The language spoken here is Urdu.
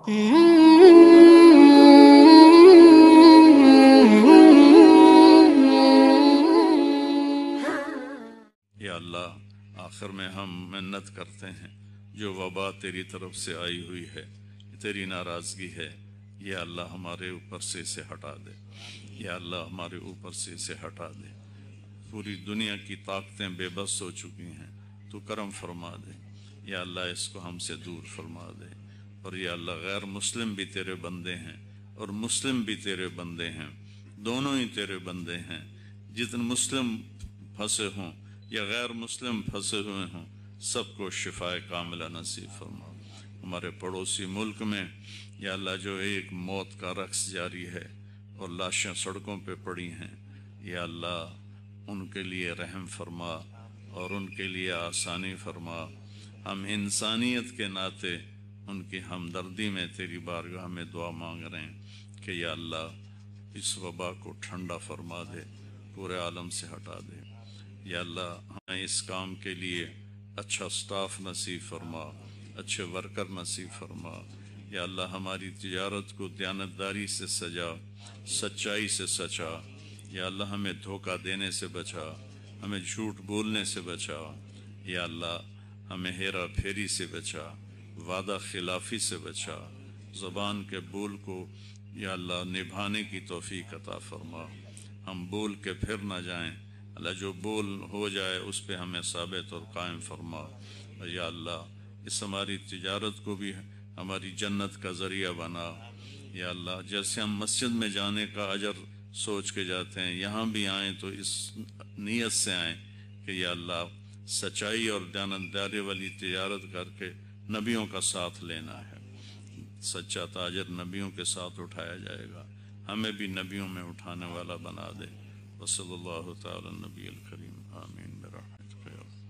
یا اللہ آخر میں ہم منت کرتے ہیں جو وبا تیری طرف سے آئی ہوئی ہے، تیری ناراضگی ہے، یا اللہ ہمارے اوپر سے اسے ہٹا دے، یا اللہ ہمارے اوپر سے اسے ہٹا دے۔ پوری دنیا کی طاقتیں بے بس ہو چکی ہیں، تو کرم فرما دے، یا اللہ اس کو ہم سے دور فرما دے۔ اور یا اللہ غیر مسلم بھی تیرے بندے ہیں اور مسلم بھی تیرے بندے ہیں، دونوں ہی تیرے بندے ہیں۔ جتنے مسلم پھنسے ہوں یا غیر مسلم پھنسے ہوئے ہوں، سب کو شفائے کاملہ نصیب فرما۔ ہمارے پڑوسی ملک میں یا اللہ جو ایک موت کا رقص جاری ہے اور لاشیں سڑکوں پہ پڑی ہیں، یا اللہ ان کے لیے رحم فرما اور ان کے لیے آسانی فرما۔ ہم انسانیت کے ناطے ان کی ہمدردی میں تیری بارگاہ میں دعا مانگ رہے ہیں کہ یا اللہ اس وبا کو ٹھنڈا فرما دے، پورے عالم سے ہٹا دے۔ یا اللہ ہمیں اس کام کے لیے اچھا سٹاف نصیب فرما، اچھے ورکر نصیب فرما۔ یا اللہ ہماری تجارت کو دیانتداری سے سجا، سچائی سے سچا۔ یا اللہ ہمیں دھوکہ دینے سے بچا، ہمیں جھوٹ بولنے سے بچا۔ یا اللہ ہمیں ہیرا پھیری سے بچا، وعدہ خلافی سے بچا۔ زبان کے بول کو یا اللہ نبھانے کی توفیق عطا فرما۔ ہم بول کے پھر نہ جائیں، اللہ جو بول ہو جائے اس پہ ہمیں ثابت اور قائم فرما۔ یا اللہ اس ہماری تجارت کو بھی ہماری جنت کا ذریعہ بنا۔ یا اللہ جیسے ہم مسجد میں جانے کا اجر سوچ کے جاتے ہیں، یہاں بھی آئیں تو اس نیت سے آئیں کہ یا اللہ سچائی اور دیانتداری والی تجارت کر کے نبیوں کا ساتھ لینا ہے۔ سچا تاجر نبیوں کے ساتھ اٹھایا جائے گا، ہمیں بھی نبیوں میں اٹھانے والا بنا دے۔ وصلی اللہ تعالی نبی الکریم، آمین برحمتک یا